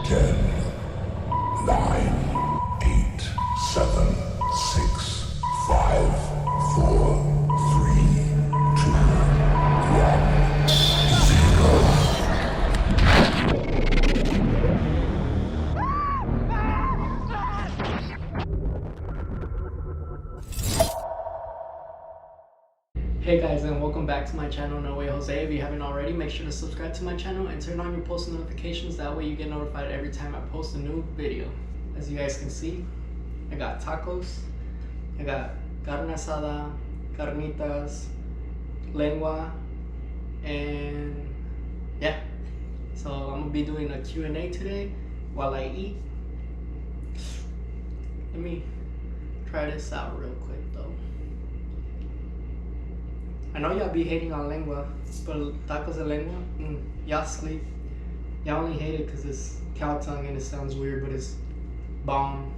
10, 9, 8, 7, 6, 5, 4, 3, 2, 1, 0. Hey guys, and welcome back to my channel, No Way Jose. If you haven't already, make sure to subscribe to my channel and turn on your post notifications. That way you get notified every time I post a new video. As you guys can see, I got tacos, I got carne asada, carnitas, lengua, and yeah. So I'm gonna be doing a Q&A today while I eat. Let me try this out real quick though. I know y'all be hating on lengua, but tacos de lengua, y'all sleep. Y'all only hate it because it's cow tongue and it sounds weird, but it's bomb.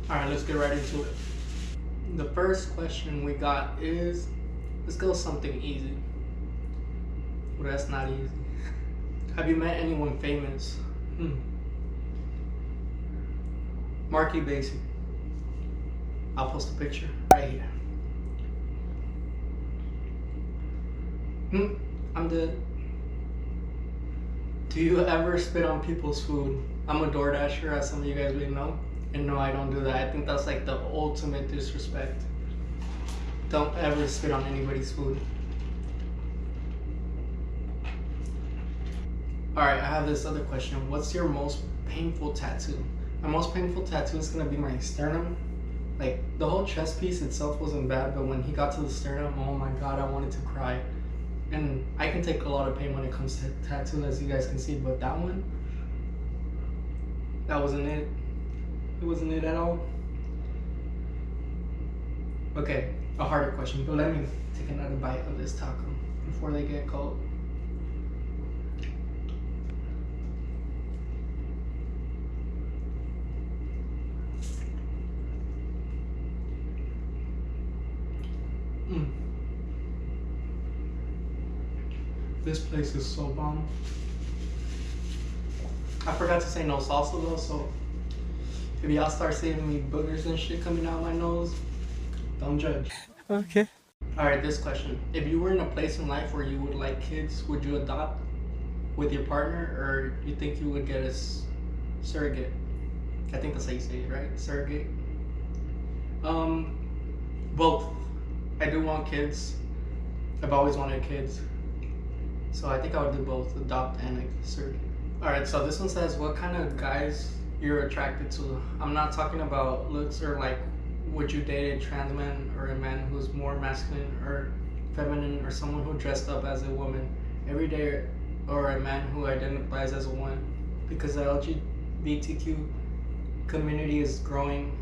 Alright, let's get right into it. The first question we got is, let's go something easy. Well, that's not easy. Have you met anyone famous? Marky Basic. I'll post a picture right here. I'm dead. Do you ever spit on people's food? I'm a DoorDasher, as some of you guys may know. And no, I don't do that. I think that's like the ultimate disrespect. Don't ever spit on anybody's food. Alright, I have this other question. What's your most painful tattoo? My most painful tattoo is gonna be my sternum. Like, the whole chest piece itself wasn't bad, but when he got to the sternum, oh my god, I wanted to cry. And I can take a lot of pain when it comes to tattoo, as you guys can see, but that one, that wasn't it. It wasn't it at all. Okay, a harder question, but let me take another bite of this taco before they get cold. This place is so bomb. I forgot to say no salsa though, so if y'all start seeing me boogers and shit coming out my nose, don't judge. Okay. Alright, this question. If you were in a place in life where you would like kids, would you adopt with your partner, or you think you would get a surrogate? I think that's how you say it, right? Surrogate. Both. I do want kids. I've always wanted kids. So I think I would do both, adopt and a surrogate. Alright, so this one says, what kind of guys you're attracted to? I'm not talking about looks, or like, would you date a trans man or a man who's more masculine or feminine, or someone who dressed up as a woman every day, or a man who identifies as a woman? Because the LGBTQ community is growing.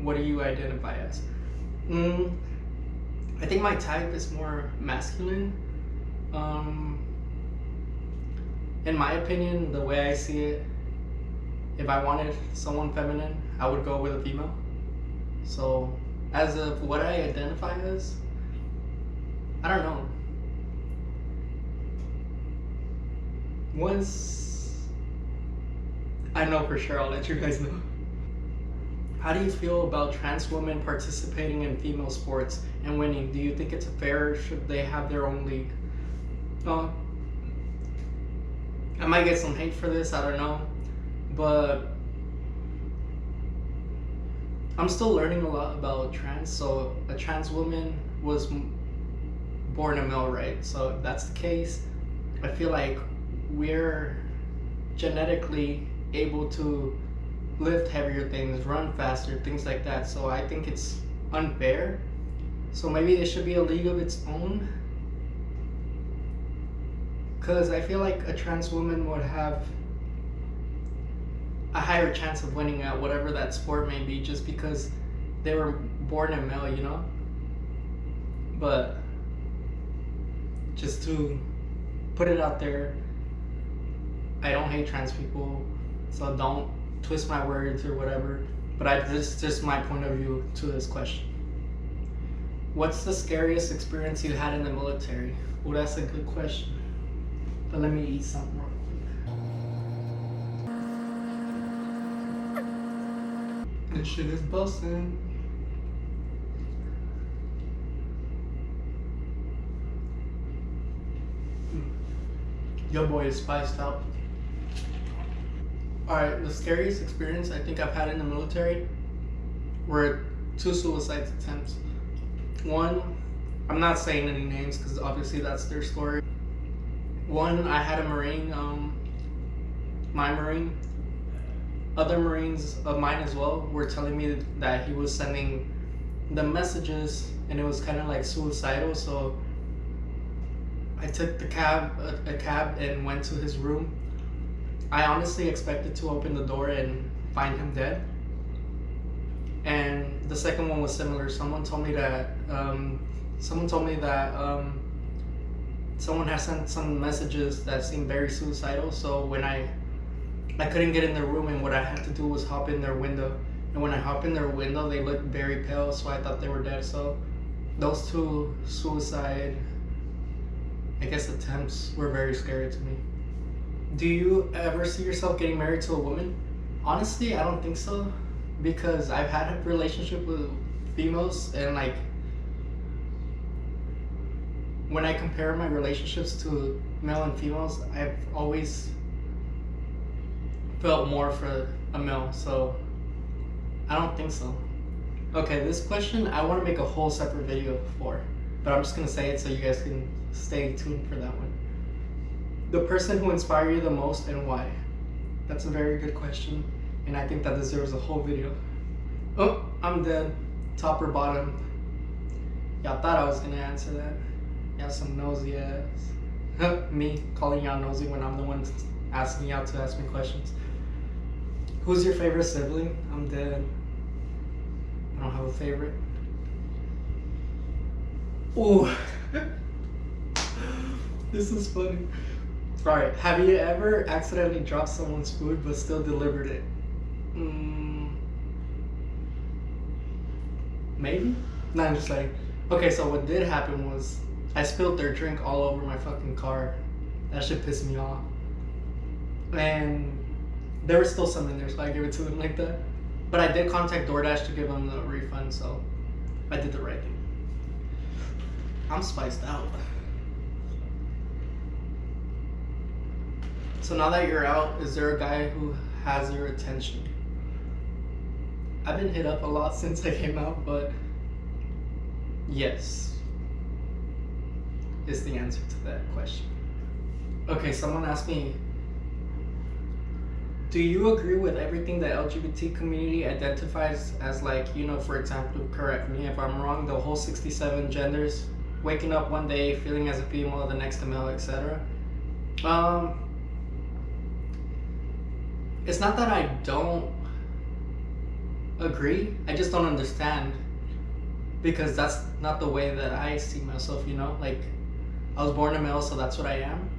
What do you identify as? I think my type is more masculine. In my opinion, the way I see it, if I wanted someone feminine, I would go with a female. So, as of what I identify as, I don't know. Once I know for sure, I'll let you guys know. How do you feel about trans women participating in female sports and winning? Do you think it's fair, or should they have their own league? I might get some hate for this, I don't know, but I'm still learning a lot about trans. So a trans woman was born a male, right? So if that's the case, I feel like we're genetically able to lift heavier things, run faster, things like that. So I think it's unfair. So maybe there should be a league of its own. Because I feel like a trans woman would have a higher chance of winning at whatever that sport may be, just because they were born a male, you know? But just to put it out there, I don't hate trans people, so don't twist my words or whatever. But this is just my point of view to this question. What's the scariest experience you had in the military? Well, that's a good question. But let me eat something real quick. This shit is busting. Your boy is spiced out. Alright, the scariest experience I think I've had in the military were 2 suicide attempts. One, I'm not saying any names because obviously that's their story. One, I had a Marine, my Marine, other Marines of mine as well were telling me that he was sending the messages and it was kind of like suicidal, so I took a cab and went to his room. I honestly expected to open the door and find him dead. And the second one was similar. Someone told me that someone had sent some messages that seemed very suicidal. So when I couldn't get in their room, and what I had to do was hop in their window. And when I hop in their window, they looked very pale, so I thought they were dead. So those 2 suicide, I guess, attempts were very scary to me. Do you ever see yourself getting married to a woman? Honestly, I don't think so, because I've had a relationship with females, and like when I compare my relationships to male and females, I've always felt more for a male, so I don't think so. Okay, this question I want to make a whole separate video for, but I'm just gonna say it so you guys can stay tuned for that one. The person who inspired you the most and why? That's a very good question, and I think that deserves a whole video. Oh, I'm dead. Top or bottom? Y'all thought I was gonna answer that. Y'all some nosy ass. Me calling y'all nosy when I'm the one asking y'all to ask me questions. Who's your favorite sibling? I'm dead. I don't have a favorite. Ooh. This is funny. Alright, have you ever accidentally dropped someone's food but still delivered it? Maybe? No, I'm just like, okay, so what did happen was I spilled their drink all over my fucking car. That shit pissed me off. And there was still some in there, so I gave it to them like that. But I did contact DoorDash to give them the refund, so I did the right thing. I'm spiced out. So now that you're out, is there a guy who has your attention? I've been hit up a lot since I came out, but yes is the answer to that question. Okay, someone asked me, do you agree with everything the LGBT community identifies as, like, you know, for example, correct me if I'm wrong, the whole 67 genders, waking up one day feeling as a female, the next a male, etc.? It's not that I don't agree, I just don't understand, because that's not the way that I see myself, you know? Like, I was born a male, so that's what I am,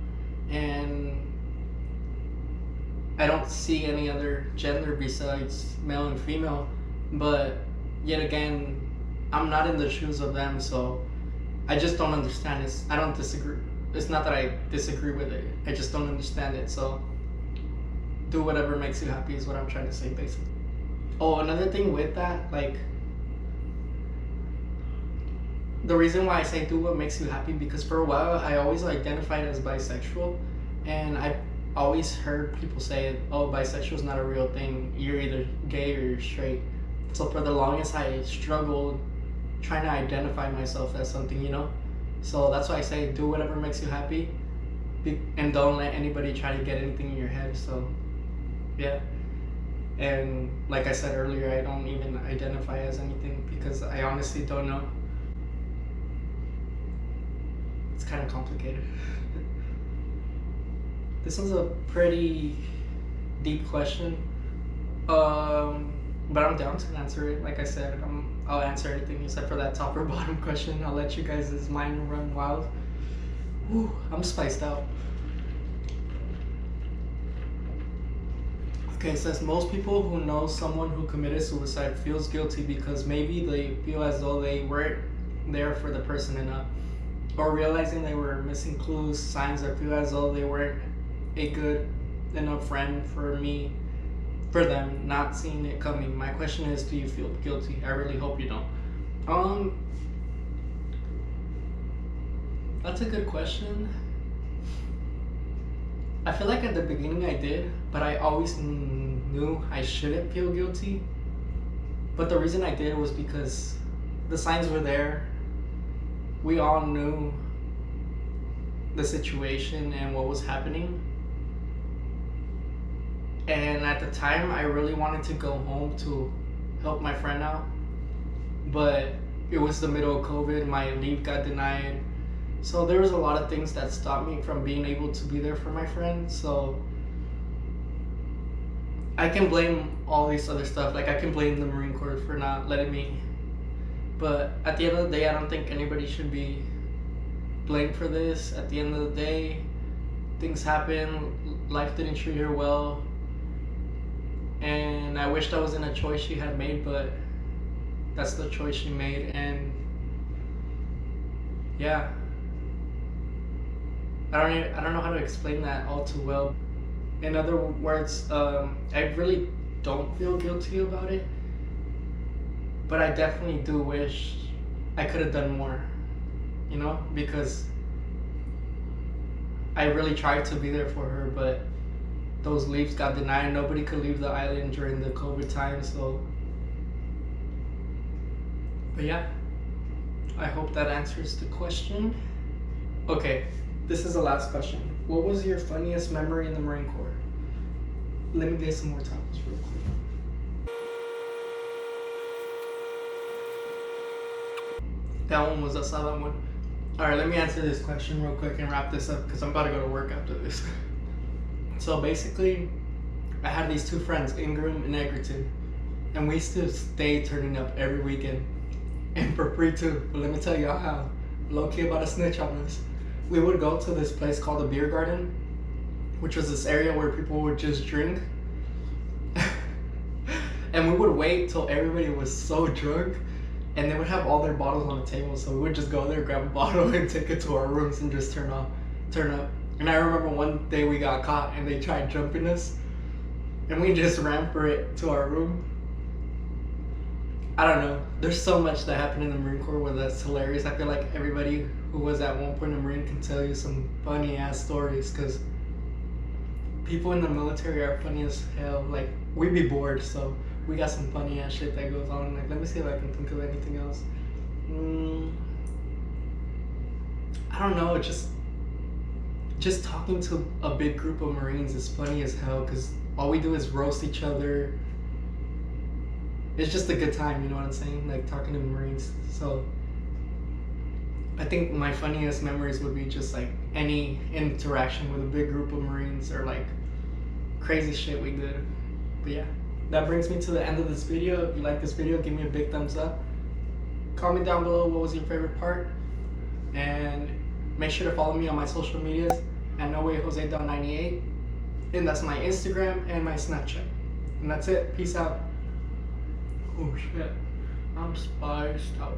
and I don't see any other gender besides male and female, but yet again, I'm not in the shoes of them, so I just don't understand. I don't disagree. It's not that I disagree with it, I just don't understand it, so do whatever makes you happy is what I'm trying to say, basically. Oh, another thing with that, like, the reason why I say do what makes you happy, because for a while I always identified as bisexual, and I always heard people say, oh, bisexual is not a real thing, you're either gay or you're straight. So for the longest I struggled trying to identify myself as something, you know? So that's why I say do whatever makes you happy, and don't let anybody try to get anything in your head. So yeah, and like I said earlier, I don't even identify as anything because I honestly don't know. It's kind of complicated. This one's a pretty deep question, but I'm down to answer it. Like I said, I'll answer anything except for that top or bottom question. I'll let you guys' mind run wild. Woo, I'm spiced out. Okay, it says most people who know someone who committed suicide feels guilty because maybe they feel as though they weren't there for the person enough, or realizing they were missing clues, signs that feel as though they weren't a good enough friend for me, for them, not seeing it coming. My question is, do you feel guilty? I really hope you don't. That's a good question. I feel like at the beginning I did, but I always knew I shouldn't feel guilty. But the reason I did was because the signs were there. We all knew the situation and what was happening. And at the time, I really wanted to go home to help my friend out. But it was the middle of COVID, my leave got denied. So there was a lot of things that stopped me from being able to be there for my friend. So I can blame all these other stuff. Like I can blame the Marine Corps for not letting me. But at the end of the day, I don't think anybody should be blamed for this. At the end of the day, things happen. Life didn't treat her well. And I wish that wasn't a choice she had made, but that's the choice she made. And yeah, I don't know how to explain that all too well. In other words, I really don't feel guilty about it, but I definitely do wish I could have done more, you know, because I really tried to be there for her, but those leaves got denied. Nobody could leave the island during the COVID time, so. But yeah, I hope that answers the question. Okay, this is the last question. What was your funniest memory in the Marine Corps? Let me get some more topics real quick. That one was a solid one. Alright, let me answer this question real quick and wrap this up because I'm about to go to work after this. So basically, I had these two friends, Ingram and Egerton, and we used to stay turning up every weekend, and for free too. But let me tell y'all how low-key about to snitch on us. We would go to this place called the Beer Garden, which was this area where people would just drink. And we would wait till everybody was so drunk, and they would have all their bottles on the table, so we would just go there, grab a bottle, and take it to our rooms and just turn up. And I remember one day we got caught and they tried jumping us, and we just ran for it to our room. I don't know. There's so much that happened in the Marine Corps where that's hilarious. I feel like everybody who was at one point in the Marine can tell you some funny ass stories, because people in the military are funny as hell. Like, we be bored, so we got some funny ass shit that goes on. Like, let me see if I can think of anything else. I don't know. Just talking to a big group of Marines is funny as hell, because all we do is roast each other. It's just a good time, you know what I'm saying? Like, talking to Marines. So I think my funniest memories would be just like any interaction with a big group of Marines, or like crazy shit we did. But yeah, that brings me to the end of this video. If you like this video, give me a big thumbs up. Comment down below what was your favorite part, and make sure to follow me on my social medias at NoWayJose.98, and that's my Instagram and my Snapchat. And that's it. Peace out. Oh shit, I'm spiced out.